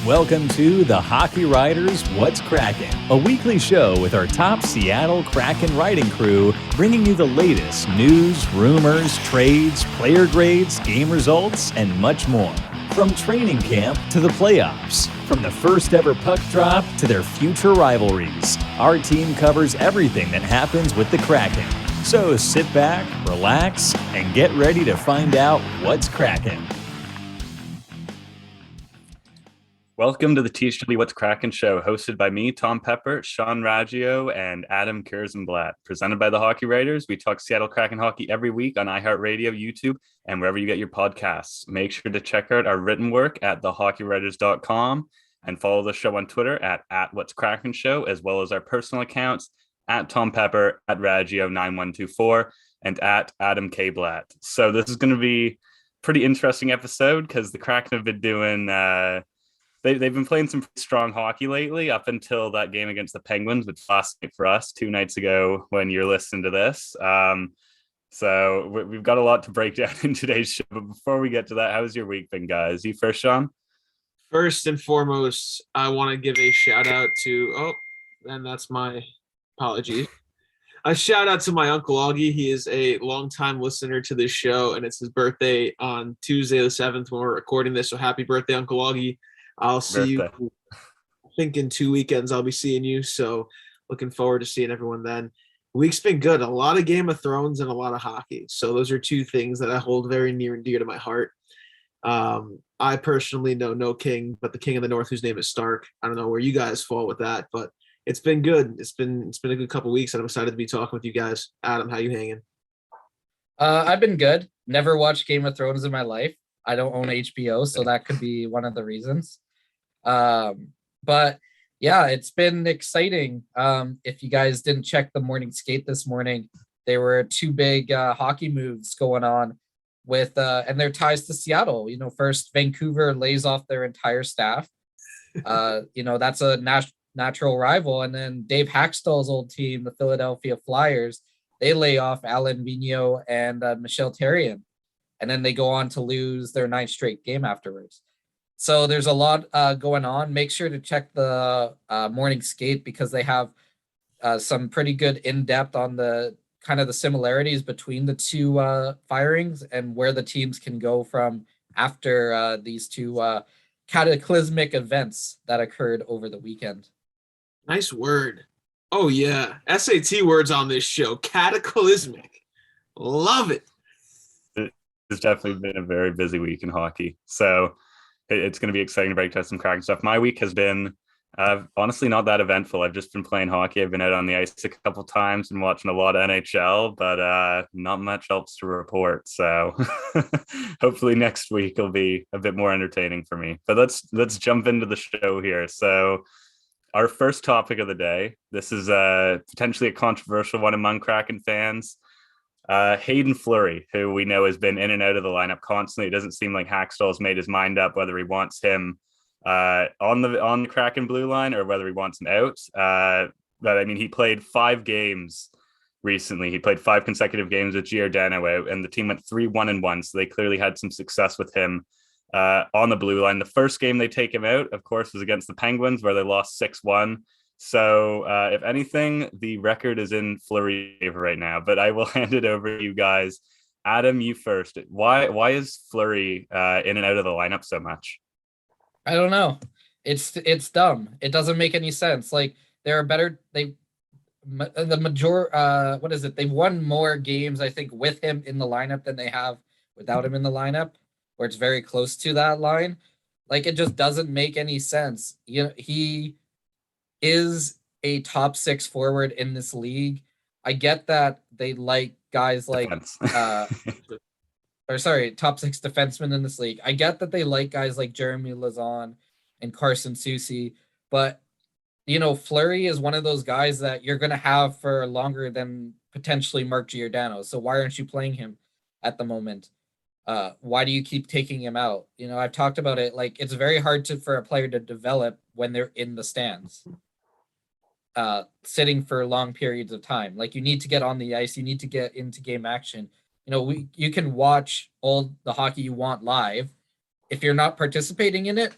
Welcome to the Hockey Writers What's Kraken, a weekly show with our top Seattle Kraken writing crew, bringing you the latest news, rumors, trades, player grades, game results, and much more. From training camp to the playoffs, from the first ever puck drop to their future rivalries, our team covers everything that happens with the Kraken. So sit back, relax, and get ready to find out what's Kraken. Welcome to the THW What's Kraken show, hosted by me, Tom Pepper, Sean Raggio, and Adam Kersenblatt. Presented by the Hockey Writers, we talk Seattle Kraken hockey every week on iHeartRadio, YouTube, and wherever you get your podcasts. Make sure to check out our written work at thehockeywriters.com and follow the show on Twitter at What's Kraken Show, as well as our personal accounts at Tom Pepper, at Raggio9124, and at Adam K. Blatt. So this is going to be a pretty interesting episode because the Kraken have been doing... They've been playing some strong hockey lately up until that game against the Penguins, which last night for us 2 nights ago when you're listening to this. So we've got a lot to break down in today's show. But before we get to that, how's your week been, guys? You first, Sean? First and foremost, I want to give a shout out to, and that's my apology. A shout out to my Uncle Augie. He is a longtime listener to this show, and it's his birthday on Tuesday the 7th when we're recording this. So happy birthday, Uncle Augie. I'll see you, I think in 2 weekends I'll be seeing you, so looking forward to seeing everyone then. The week's been good. A lot of Game of Thrones and a lot of hockey. So those are two things that I hold very near and dear to my heart. I personally know no king, but the king of the north, whose name is Stark. I don't know where you guys fall with that, but it's been good. It's been a good couple of weeks, and I'm excited to be talking with you guys. Adam, how you hanging? I've been good. Never watched Game of Thrones in my life. I don't own HBO, so that could be one of the reasons. But yeah, it's been exciting. If you guys didn't check the morning skate this morning, there were 2 big hockey moves going on with and their ties to Seattle. First Vancouver lays off their entire staff. That's a natural rival. And then Dave Hakstol's old team, the Philadelphia Flyers, they lay off Alan Vigneault and Michel Therrien. And then they go on to lose their 9th straight game afterwards. So there's a lot going on. Make sure to check the morning skate because they have some pretty good in-depth on the kind of the similarities between the 2 firings and where the teams can go from after these 2 cataclysmic events that occurred over the weekend. Nice word. Oh, yeah. SAT words on this show. Cataclysmic. Love it. It's definitely been a very busy week in hockey. So it's going to be exciting to break down some Kraken stuff. My week has been honestly not that eventful. I've just been playing hockey. I've been out on the ice a couple times and watching a lot of NHL, but not much else to report. So hopefully next week will be a bit more entertaining for me. But let's jump into the show here. So our first topic of the day, this is potentially a controversial one among Kraken fans. Haydn Fleury, who we know has been in and out of the lineup constantly. It doesn't seem like Hakstol has made his mind up whether he wants him on the Kraken blue line or whether he wants him out. But I mean, he played 5 games recently. He played 5 consecutive games with Giordano out, and the team went 3-1-1. So they clearly had some success with him on the blue line. The first game they take him out, of course, was against the Penguins, where they lost 6-1. So if anything, the record is in Fleury's favor right now, but I will hand it over to you guys. Adam, you first. Why is Fleury in and out of the lineup so much? I don't know. It's dumb. It doesn't make any sense. Like they're better. They've won more games, I think, with him in the lineup than they have without him in the lineup, where it's very close to that line. Like it just doesn't make any sense. He is a top 6 forward in this league. I get that they like guys like top 6 defensemen in this league. I get that they like guys like Jeremy Lauzon and Carson Soucy, but Fleury is one of those guys that you're going to have for longer than potentially Mark Giordano. So why aren't you playing him at the moment? Why do you keep taking him out? I've talked about it. Like it's very hard for a player to develop when they're in the stands. Sitting for long periods of time. Like you need to get on the ice, you need to get into game action. You can watch all the hockey you want live. If you're not participating in it,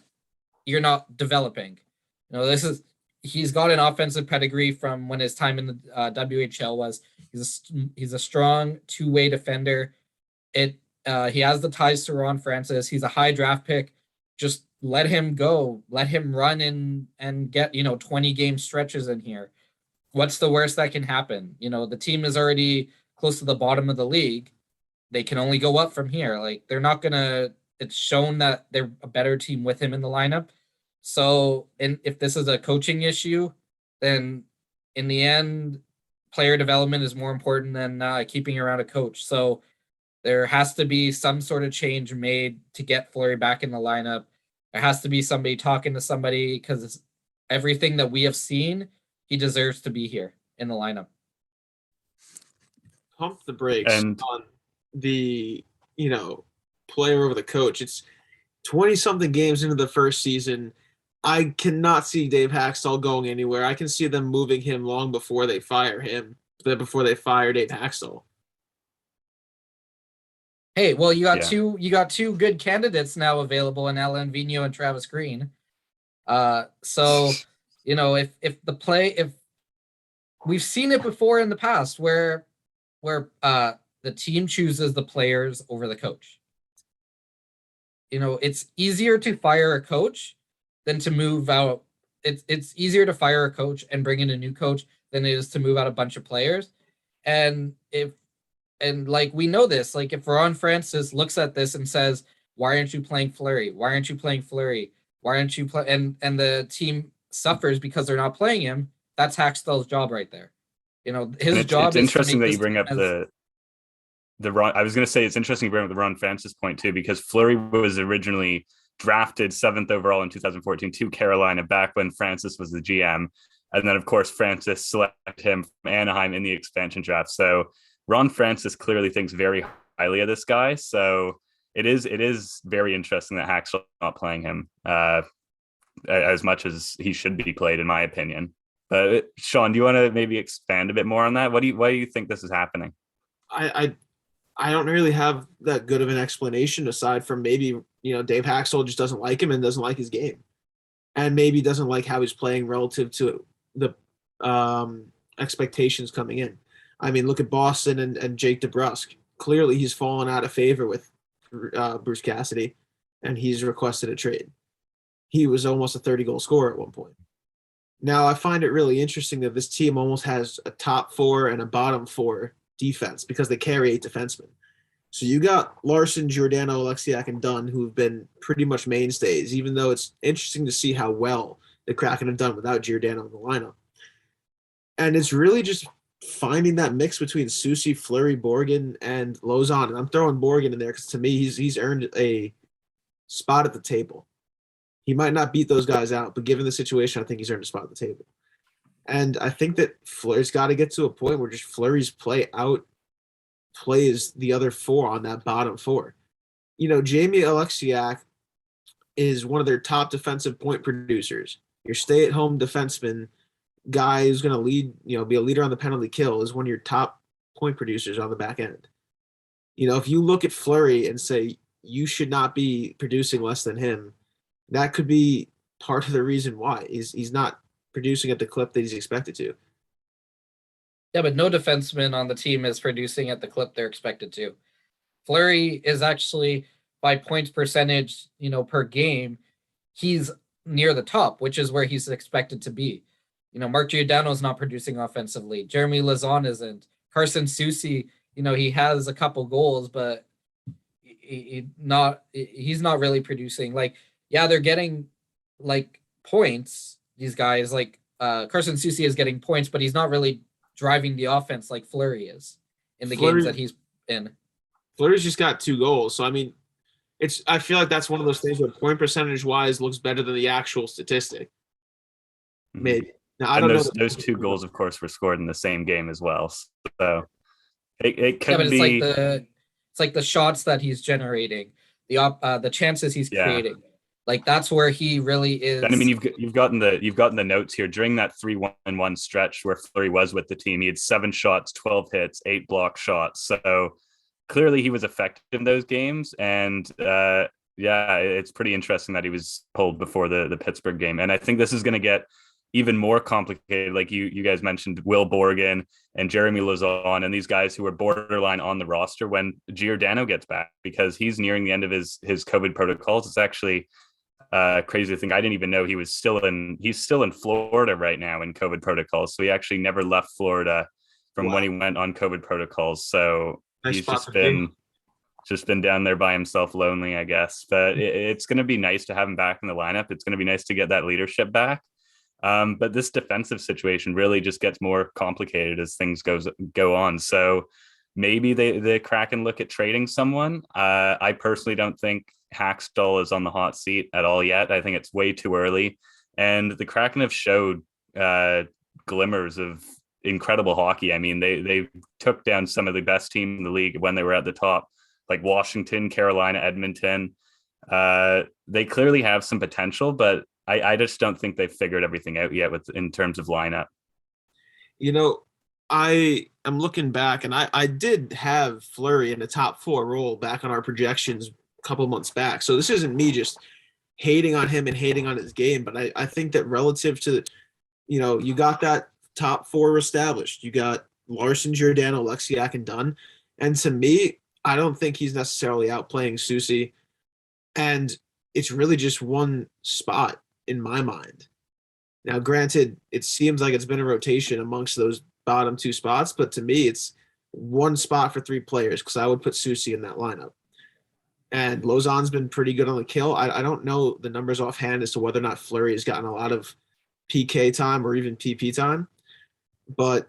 you're not developing. He's got an offensive pedigree from when his time in the WHL was. He's a strong two-way defender. He has the ties to Ron Francis. He's a high draft pick. Just let him go. Let him run and get 20 game stretches in here. What's the worst that can happen? The team is already close to the bottom of the league. They can only go up from here. Like, they're not gonna. It's shown that they're a better team with him in the lineup. So, if this is a coaching issue, then in the end, player development is more important than keeping around a coach. So there has to be some sort of change made to get Fleury back in the lineup. There has to be somebody talking to somebody, because everything that we have seen, he deserves to be here in the lineup. Pump the brakes on the, player over the coach. It's 20-something games into the first season. I cannot see Dave Hakstol going anywhere. I can see them moving him long before they fire him, before they fire Dave Hakstol. Hey, well, you got two good candidates now available in Alan Vigneault and Travis Green. So if we've seen it before in the past where the team chooses the players over the coach. It's easier to fire a coach than to move out. It's easier to fire a coach and bring in a new coach than it is to move out a bunch of players. And we know this, like, if Ron Francis looks at this and says, why aren't you playing Fleury? Why aren't you playing Fleury? Why aren't you and the team suffers because they're not playing him, that's Hakstol's job right there. His job. It's interesting that you bring up the Ron. I was going to say, it's interesting you bring up the Ron Francis point too, because Fleury was originally drafted 7th overall in 2014 to Carolina, back when Francis was the GM. And then, of course, Francis selected him from Anaheim in the expansion draft. So Ron Francis clearly thinks very highly of this guy. So it is very interesting that Hakstol not playing him as much as he should be played, in my opinion. But Sean, do you want to maybe expand a bit more on that? Why do you think this is happening? I don't really have that good of an explanation, aside from maybe, Dave Hakstol just doesn't like him and doesn't like his game, and maybe doesn't like how he's playing relative to the expectations coming in. I mean, look at Boston and Jake DeBrusk. Clearly, he's fallen out of favor with Bruce Cassidy, and he's requested a trade. He was almost a 30-goal scorer at one point. Now, I find it really interesting that this team almost has a top 4 and a bottom 4 defense, because they carry 8 defensemen. So you got Larson, Giordano, Alexiak, and Dunn, who've been pretty much mainstays, even though it's interesting to see how well the Kraken have done without Giordano in the lineup. And it's really just finding that mix between Soucy, Fleury, Borgen, and Lauzon. And I'm throwing Borgen in there because, to me, he's earned a spot at the table. He might not beat those guys out, but given the situation, I think he's earned a spot at the table. And I think that Fleury's got to get to a point where just Fleury's play outplays the other 4 on that bottom 4. Jamie Alexiak is one of their top defensive point producers. Your stay-at-home defenseman guy who's going to lead, be a leader on the penalty kill, is one of your top point producers on the back end. If you look at Fleury and say you should not be producing less than him, that could be part of the reason why he's not producing at the clip that he's expected to. Yeah, but no defenseman on the team is producing at the clip they're expected to. Fleury is actually, by points percentage, per game, he's near the top, which is where he's expected to be. Mark Giordano is not producing offensively. Jeremy Lauzon isn't. Carson Soucy, he has a couple goals, but he's not really producing. They're getting points. These guys, Carson Soucy is getting points, but he's not really driving the offense like Fleury is in the games that he's in. Fleury's just got 2 goals. So, I mean, I feel like that's one of those things where point percentage wise looks better than the actual statistic. Maybe. Now, I don't know. Those 2 goals, of course, were scored in the same game as well. So it could but be. It's like the shots that he's generating, the chances he's creating. That's where he really is. And I mean, you've gotten the notes here during that 3-1-1 stretch where Fleury was with the team. He had 7 shots, 12 hits, 8 block shots. So clearly he was effective in those games. And Yeah, it's pretty interesting that he was pulled before the Pittsburgh game. And I think this is going to get even more complicated. Like you guys mentioned Will Borgen and Jeremy Lauzon and these guys who are borderline on the roster when Giordano gets back, because he's nearing the end of his COVID protocols. It's actually crazy to think. I didn't even know he's still in Florida right now in COVID protocols. So he actually never left Florida from when he went on COVID protocols. So Nice he's spot just been down there by himself, lonely, I guess. But it's going to be nice to have him back in the lineup. It's going to be nice to get that leadership back. But this defensive situation really just gets more complicated as things go on. So maybe the Kraken look at trading someone. I personally don't think Hakstol is on the hot seat at all yet. I think it's way too early. And the Kraken have showed glimmers of incredible hockey. I mean, they took down some of the best teams in the league when they were at the top, like Washington, Carolina, Edmonton. They clearly have some potential, but I just don't think they've figured everything out yet in terms of lineup. You know, I am looking back, and I did have Fleury in the top 4 role back on our projections a couple months back. So this isn't me just hating on him and hating on his game, but I think that relative to, you got that top 4 established. You got Larson, Giordano, Alexiak, and Dunn. And to me, I don't think he's necessarily outplaying Soucy. And it's really just one spot in my mind. Now, granted, it seems like it's been a rotation amongst those bottom 2 spots, but to me, it's one spot for 3 players because I would put Soucy in that lineup. And Lauzon's been pretty good on the kill. I don't know the numbers offhand as to whether or not Fleury has gotten a lot of PK time or even PP time, but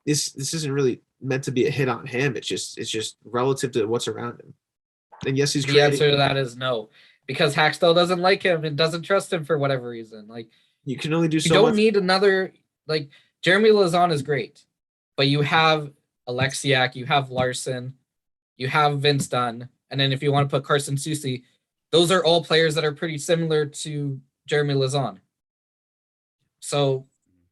this isn't really meant to be a hit on him. It's just relative to what's around him. And yes, he's the answer to that is no, because Hakstol doesn't like him and doesn't trust him for whatever reason. Like, you can only do so you don't much. need another, like, Jeremy Lauzon is great, but you have Alexiak, you have Larson, you have Vince Dunn, and then if you want to put Carson Soucy, those are all players that are pretty similar to Jeremy Lauzon. So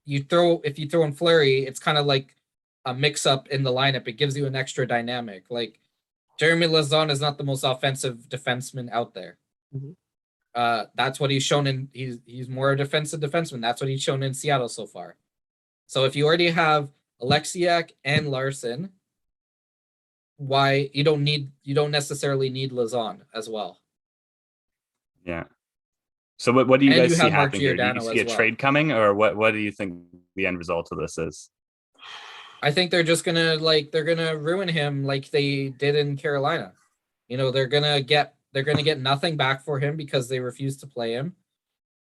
if you throw in Fleury, it's kind of like a mix-up in the lineup. It gives you an extra dynamic. Like, Jeremy Lauzon is not the most offensive defenseman out there. Mm-hmm. That's what he's shown in. He's more a defensive defenseman. That's what he's shown in Seattle so far. So if you already have Alexiak and Larson, why you don't necessarily need Lauzon as well. Yeah. So what do you guys see happening here? Do you see a trade coming, or what do you think the end result of this is? I think they're just gonna ruin him like they did in Carolina. They're gonna get nothing back for him because they refuse to play him,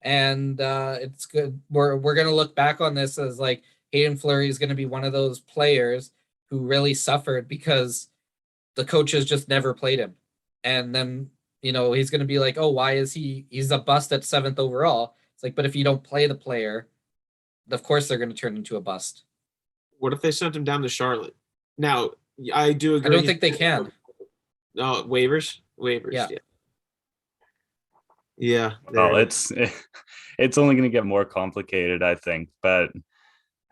and it's good. We're gonna look back on this as like Haydn Fleury is gonna be one of those players who really suffered because the coaches just never played him, and then he's gonna be like, oh, why is he's a bust at 7th overall? It's like, but if you don't play the player, of course they're gonna turn into a bust. What if they sent him down to Charlotte? Now, I do agree. I don't think they can. No, waivers. Yeah. Yeah. Well, it's only going to get more complicated, I think. But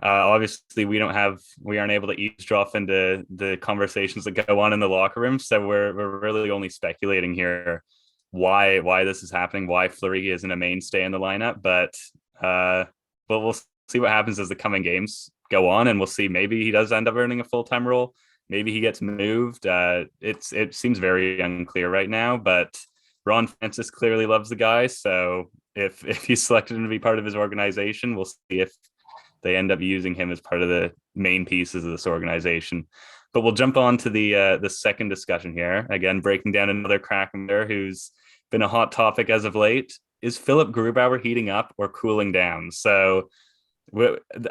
obviously, we aren't able to eavesdrop into the conversations that go on in the locker room. So we're really only speculating here why this is happening, why Fleury isn't a mainstay in the lineup. But we'll see what happens as the coming games go on, and we'll see. Maybe he does end up earning a full-time role. Maybe he gets moved. It seems very unclear right now, but Ron Francis clearly loves the guy. So if he's selected him to be part of his organization, we'll see if they end up using him as part of the main pieces of this organization. But we'll jump on to the second discussion here. Again, breaking down another Kraken there who's been a hot topic as of late. Is Philipp Grubauer heating up or cooling down? So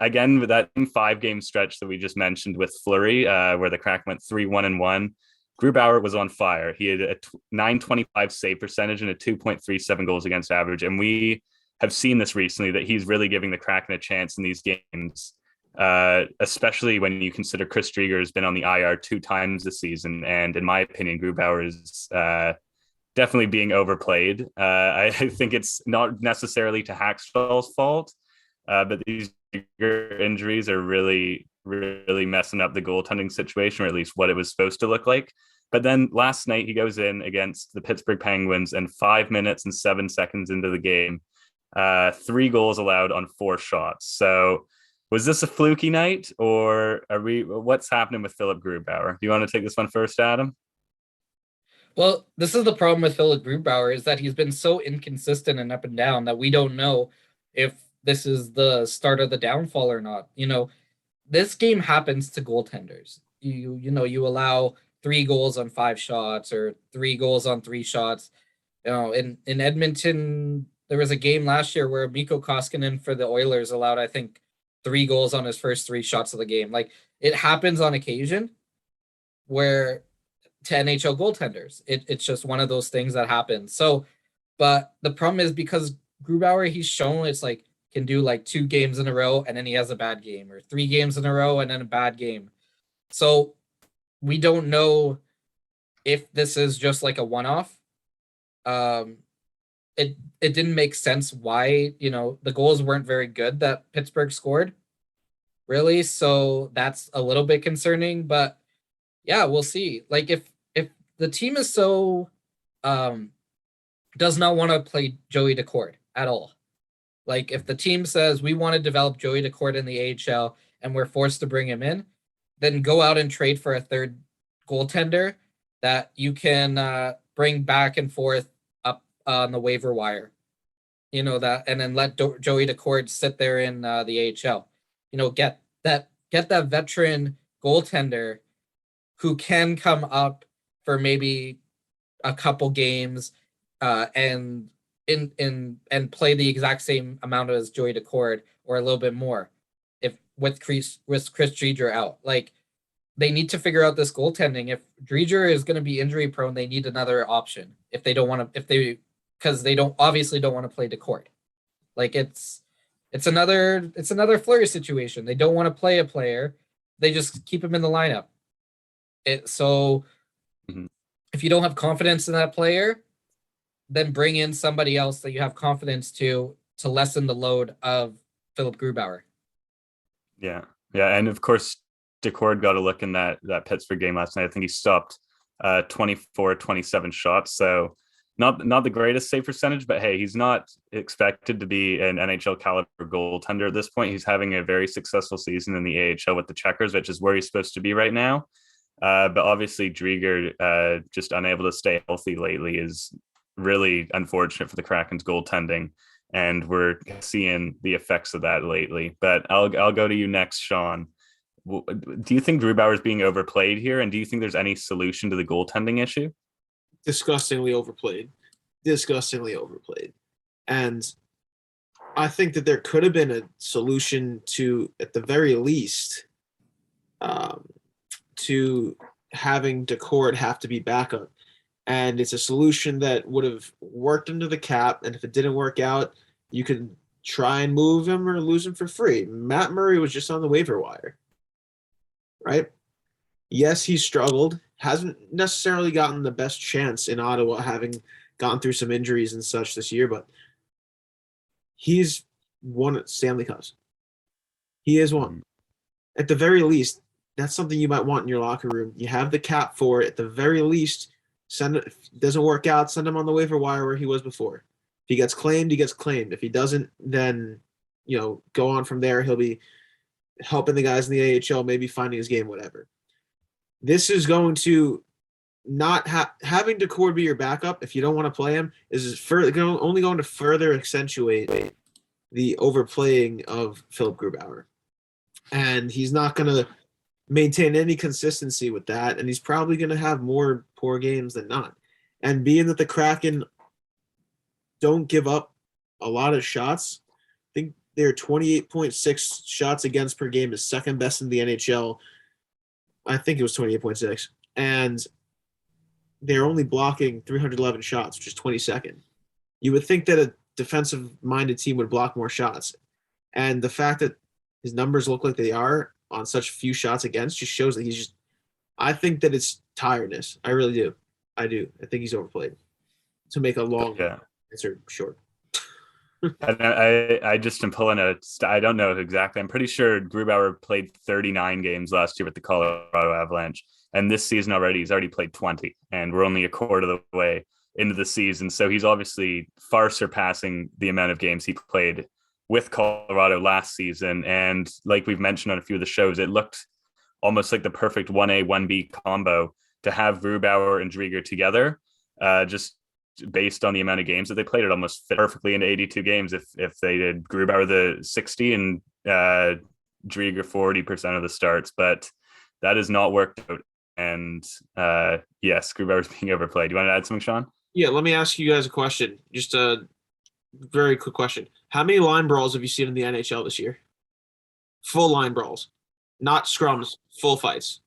again, with that 5-game stretch that we just mentioned with Fleury, where the Kraken went 3-1-1, Grubauer was on fire. He had a .925 save percentage and a 2.37 goals against average. And we have seen this recently, that he's really giving the Kraken a chance in these games, especially when you consider Chris Drieger has been on the IR 2 times this season. And in my opinion, Grubauer is definitely being overplayed. I think it's not necessarily to Hakstol's fault, but these injuries are really, really messing up the goaltending situation, or at least what it was supposed to look like. But then last night he goes in against the Pittsburgh Penguins, and 5 minutes and 7 seconds into the game, 3 goals allowed on 4 shots. So was this a fluky night, or what's happening with Philipp Grubauer? Do you want to take this one first, Adam? Well, this is the problem with Philipp Grubauer, is that he's been so inconsistent and up and down that we don't know if this is the start of the downfall or not. This game happens to goaltenders. You allow 3 goals on 5 shots or 3 goals on 3 shots. In Edmonton, there was a game last year where Mikko Koskinen for the Oilers allowed, I think, 3 goals on his first 3 shots of the game. Like, it happens on occasion where to NHL goaltenders, it's just one of those things that happens. So, but the problem is because Grubauer, he's shown it's like can do like 2 games in a row and then he has a bad game, or 3 games in a row and then a bad game. So we don't know if this is just like a one-off. It didn't make sense why, the goals weren't very good that Pittsburgh scored, really. So that's a little bit concerning, but yeah, we'll see. Like if the team is so does not want to play Joey Daccord at all. Like if the team says we want to develop Joey Daccord in the AHL and we're forced to bring him in, then go out and trade for a third goaltender that you can bring back and forth up on the waiver wire. That, and then let Joey Daccord sit there in the AHL. Get that veteran goaltender who can come up for maybe a couple games and play the exact same amount as Joey Daccord or a little bit more with Chris Driedger out. Like, they need to figure out this goaltending. If Driedger is going to be injury prone, they need another option. If they don't want to, because they don't want to play Daccord. Like it's another Fleury situation. They don't want to play a player. They just keep him in the lineup. If you don't have confidence in that player, then bring in somebody else that you have confidence to lessen the load of Philipp Grubauer. Yeah, and of course, Daccord got a look in that Pittsburgh game last night. I think he stopped 24-27 shots, so not the greatest save percentage, but hey, he's not expected to be an NHL caliber goaltender at this point. He's having a very successful season in the AHL with the Checkers, which is where he's supposed to be right now. But obviously, Driedger just unable to stay healthy lately is really unfortunate for the Kraken's goaltending, and we're seeing the effects of that lately. But I'll go to you next, Sean. Do you think Grubauer is being overplayed here, and do you think there's any solution to the goaltending issue? Disgustingly overplayed. And I think that there could have been a solution to, at the very least, to having Daccord have to be backup. And it's a solution that would have worked into the cap. And if it didn't work out, you could try and move him or lose him for free. Matt Murray was just on the waiver wire, right? Yes, he struggled. Hasn't necessarily gotten the best chance in Ottawa, having gone through some injuries and such this year, but he's won Stanley Cups. He has won. At the very least, that's something you might want in your locker room. You have the cap for it. At the very least, send it. If it doesn't work out, send him on the waiver wire where he was before. If he gets claimed, he gets claimed. If he doesn't, then go on from there. He'll be helping the guys in the AHL, maybe finding his game, whatever. This is going to not having Daccord be your backup if you don't want to play him is only going to further accentuate the overplaying of Philipp Grubauer. And he's not going to maintain any consistency with that, and he's probably going to have more poor games than not. And being that the Kraken don't give up a lot of shots, I think they're 28.6 shots against per game, is second best in the NHL. I think it was 28.6. And they're only blocking 311 shots, which is 22nd. You would think that a defensive-minded team would block more shots. And the fact that his numbers look like they are on such few shots against just shows that I think that it's tiredness. I really do. I think he's overplayed. To make a long answer short. I just am pulling I don't know exactly. I'm pretty sure Grubauer played 39 games last year with the Colorado Avalanche. And this season already, he's already played 20. And we're only a quarter of the way into the season. So he's obviously far surpassing the amount of games he played with Colorado last season. And like we've mentioned on a few of the shows, it looked almost like the perfect 1A, 1B combo to have Grubauer and Drieger together. Just based on the amount of games that they played, it almost fit perfectly into 82 games if they did Grubauer the 60 and Drieger 40% of the starts. But that has not worked out. And yes, Grubauer's being overplayed. Do you want to add something, Sean? Yeah, let me ask you guys a question. Just a very quick question. How many line brawls have you seen in the NHL this year? Full line brawls, not scrums, full fights,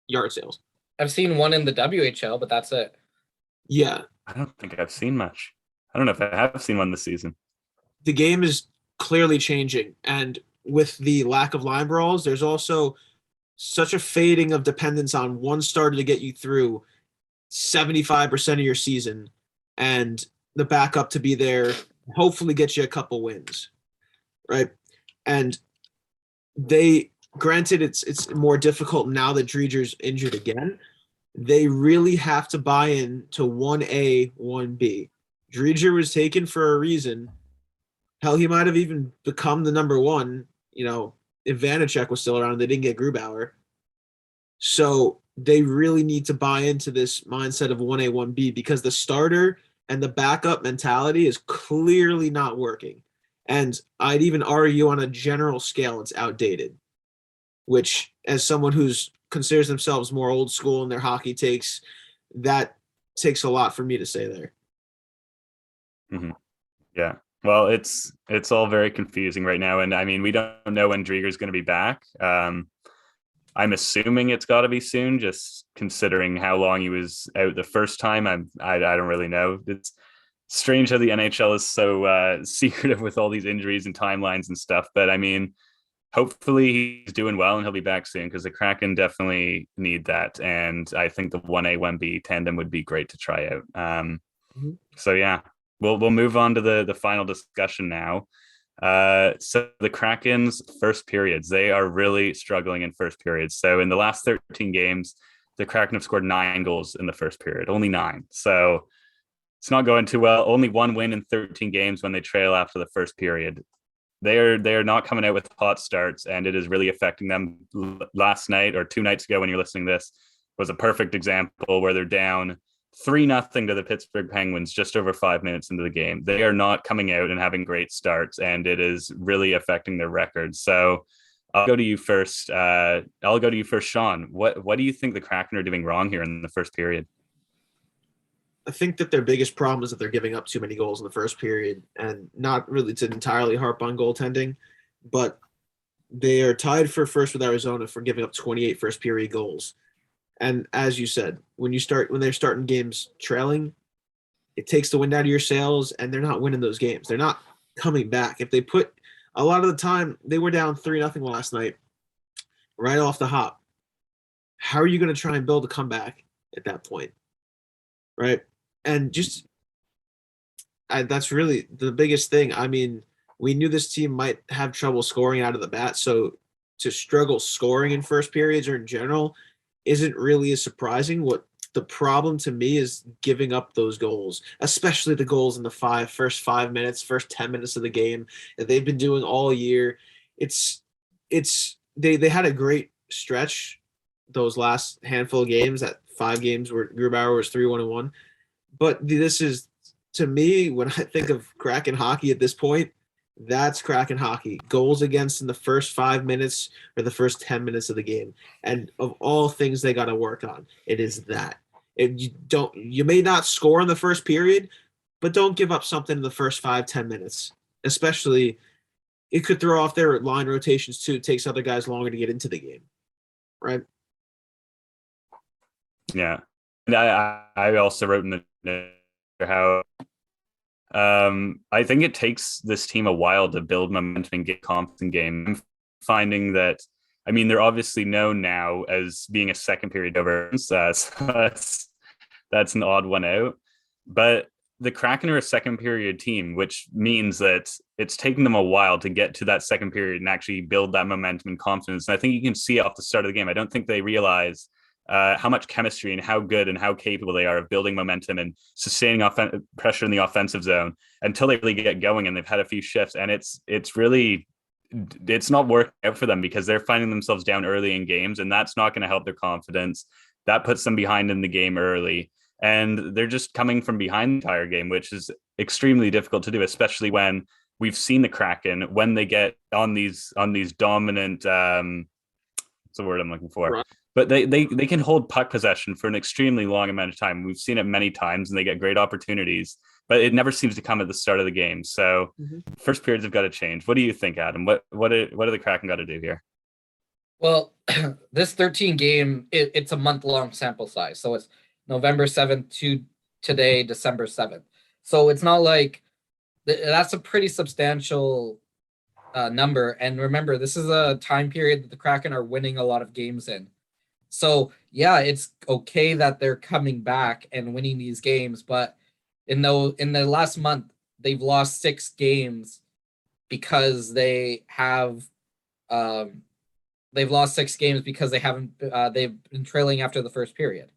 yard sales. I've seen one in the WHL, but that's it. Yeah. I don't think I've seen much. I don't know if I have seen one this season. The game is clearly changing. And with the lack of line brawls, there's also such a fading of dependence on one starter to get you through 75% of your season and the backup to be there, hopefully get you a couple wins, right? And granted, it's more difficult now that Drieger's injured again. They really have to buy in to 1A, 1B. Drieger was taken for a reason. Hell, he might have even become the number one, if Vanacek was still around. They didn't get Grubauer. So they really need to buy into this mindset of 1A, 1B because the starter and the backup mentality is clearly not working. And I'd even argue on a general scale, it's outdated, which as someone who's considers themselves more old school in their hockey takes, that takes a lot for me to say there. Mm-hmm. Yeah. Well, it's all very confusing right now. And I mean, we don't know when Drieger's going to be back. I'm assuming it's got to be soon, just considering how long he was out the first time. I don't really know. It's strange how the NHL is so secretive with all these injuries and timelines and stuff. But I mean, hopefully he's doing well and he'll be back soon because the Kraken definitely need that. And I think the 1A, 1B tandem would be great to try out. So yeah, we'll move on to the final discussion now. So the Kraken's first periods, they are really struggling in first periods. So in the last 13 games, the Kraken have scored 9 goals in the first period, only 9. So it's not going too well. Only 1 win in 13 games when they trail after the first period. They are not coming out with hot starts, and it is really affecting them. Last night or 2 nights ago when you're listening to this was a perfect example where they're down 3-0 to the Pittsburgh Penguins just over 5 minutes into the game. They are not coming out and having great starts, and it is really affecting their record. So I'll go to you first. Sean. What do you think the Kraken are doing wrong here in the first period? I think that their biggest problem is that they're giving up too many goals in the first period, and not really to entirely harp on goaltending, but they are tied for first with Arizona for giving up 28 first period goals. And as you said, when they're starting games trailing, it takes the wind out of your sails, and they're not winning those games. They're not coming back. If they put a lot of the time, they were down 3-0 last night, right off the hop. How are you going to try and build a comeback at that point? Right. And that's really the biggest thing. I mean, we knew this team might have trouble scoring out of the bat. So to struggle scoring in first periods or in general isn't really as surprising. What the problem to me is giving up those goals, especially the goals in the first 5 minutes, first 10 minutes of the game that they've been doing all year. They had a great stretch those last handful of games, that 5 games where Grubauer was 3-1-1. But this is, to me, when I think of Kraken hockey at this point, that's Kraken hockey. Goals against in the first 5 minutes or the first 10 minutes of the game. And of all things they got to work on, it is that. You may not score in the first period, but don't give up something in the first 5-10 minutes. Especially, it could throw off their line rotations too. It takes other guys longer to get into the game. Right? Yeah. And I also wrote in the how I think it takes this team a while to build momentum and get confidence in game. I'm finding that, I mean, they're obviously known now as being a second period over. So that's an odd one out. But the Kraken are a second period team, which means that it's taking them a while to get to that second period and actually build that momentum and confidence. And I think you can see it off the start of the game. I don't think they realize how much chemistry and how good and how capable they are of building momentum and sustaining pressure in the offensive zone until they really get going, and they've had a few shifts, and it's not working out for them because they're finding themselves down early in games, and that's not going to help their confidence. That puts them behind in the game early, and they're just coming from behind the entire game, which is extremely difficult to do, especially when we've seen the Kraken when they get on these dominant what's the word I'm looking for? Right. But they can hold puck possession for an extremely long amount of time. We've seen it many times, and they get great opportunities, but it never seems to come at the start of the game. So first periods have got to change. What do you think, Adam? What do the Kraken got to do here? Well, this 13 game, it's a month-long sample size. So it's November 7th to today, December 7th. So it's not like that's a pretty substantial number. And remember, this is a time period that the Kraken are winning a lot of games in. So yeah, it's okay that they're coming back and winning these games, but in the last month, they've lost 6 games because they have they've lost 6 games because they haven't they've been trailing after the first period.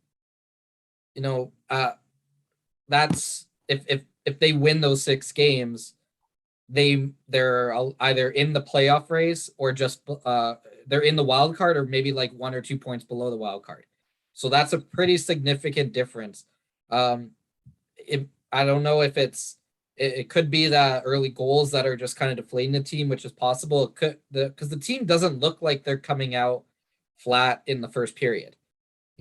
That's if they win those 6 games, they're either in the playoff race or just they're in the wild card, or maybe like 1 or 2 points below the wild card. So that's a pretty significant difference. I don't know if it could be that early goals that are just kind of deflating the team, which is possible. It could, because the team doesn't look like they're coming out flat in the first period.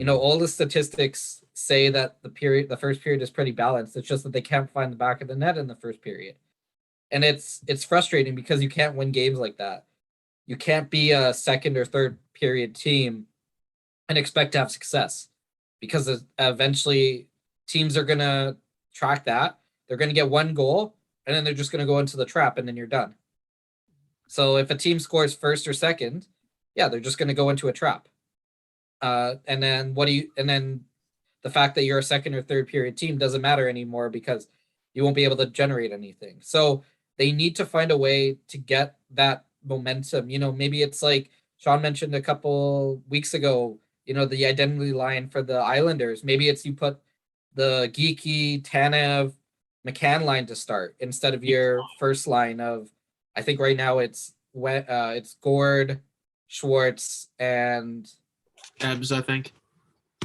All the statistics say that the first period is pretty balanced. It's just that they can't find the back of the net in the first period. And it's frustrating because you can't win games like that. You can't be a second or third period team and expect to have success, because eventually teams are going to track that. They're going to get 1 goal, and then they're just going to go into the trap, and then you're done. So if a team scores first or second, yeah, they're just going to go into a trap. And then the fact that you're a second or third period team doesn't matter anymore because you won't be able to generate anything. So they need to find a way to get that momentum. Maybe it's like Sean mentioned a couple weeks ago, the identity line for the Islanders. Maybe it's you put the Geeky, Tanev, McCann line to start instead of your first line of, I think right now it's Gord, Schwartz, and Ebbs, I think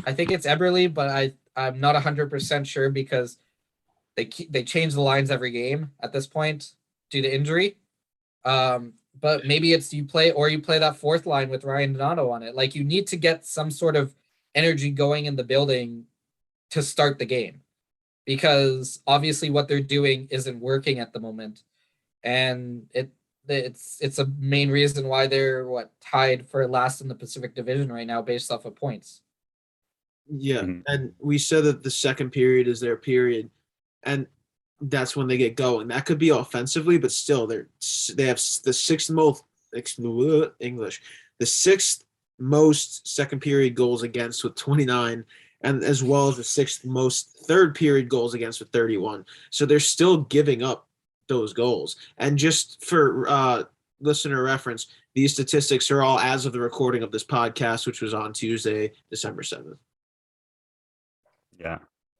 it's Eberle, but I'm not 100% sure because they change the lines every game at this point due to injury. But maybe it's you play that fourth line with Ryan Donato on it. Like, you need to get some sort of energy going in the building to start the game, because obviously what they're doing isn't working at the moment, and it's a main reason why they're tied for last in the Pacific Division right now based off of points. Yeah, and we said that the second period is their period, and that's when they get going. That could be offensively, but still, they have the sixth most second period goals against with 29, and as well as the 6th most third period goals against with 31. So they're still giving up those goals. And just for listener reference, these statistics are all as of the recording of this podcast, which was on Tuesday, December 7th. Yeah.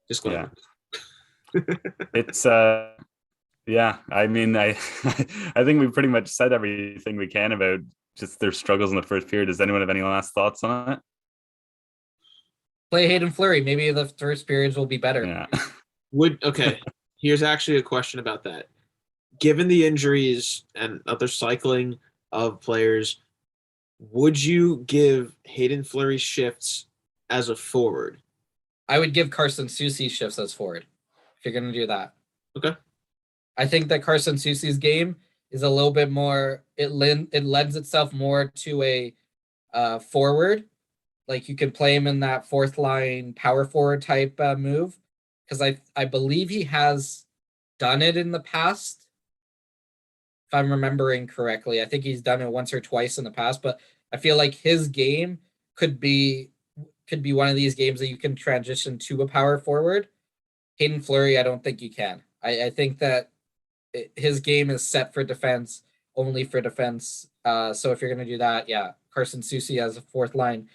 Disclaimer. Yeah. It's yeah, I mean, I think we pretty much said everything we can about just their struggles in the first period. Does anyone have any last thoughts on it? Play Haydn Fleury. Maybe the first periods will be better. Yeah. Okay, here's actually a question about that. Given the injuries and other cycling of players, would you give Haydn Fleury shifts as a forward? I would give Carson Soucy shifts as forward if you're going to do that. Okay. I think that Carson Soucy's game is a little bit more, it lends itself more to a forward. Like, you can play him in that fourth line power forward type move, because I believe he has done it in the past. If I'm remembering correctly, I think he's done it once or twice in the past, but I feel like his game could be one of these games that you can transition to a power forward. Haydn Fleury, I don't think you can. I think that his game is set for defense, only for defense. So if you're going to do that, yeah, Carson Soucy as a fourth line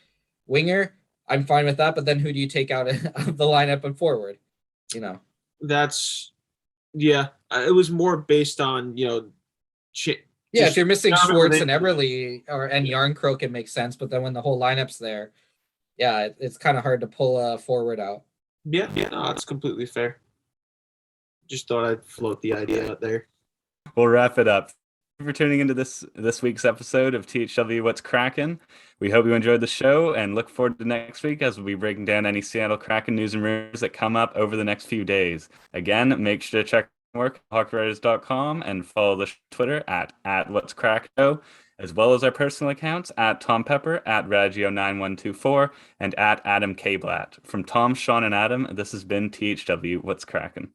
winger, I'm fine with that. But then who do you take out of the lineup and forward? You know, That's yeah. It was more based on yeah. If you're missing Donovan Schwartz within- and Everly and Yarncroke, it makes sense. But then when the whole lineup's there, yeah, it's kind of hard to pull a forward out. Yeah, no, that's completely fair. Just thought I'd float the idea out there. We'll wrap it up. Thank you for tuning into this week's episode of THW What's Kraken. We hope you enjoyed the show and look forward to next week as we'll be breaking down any Seattle Kraken news and rumors that come up over the next few days. Again, make sure to check our work at hockeywriters.com and follow the Twitter at What's Kraken Show, as well as our personal accounts at Tom Pepper, at Raggio9124, and at Adam K. Blatt. From Tom, Sean, and Adam, this has been THW What's Kraken.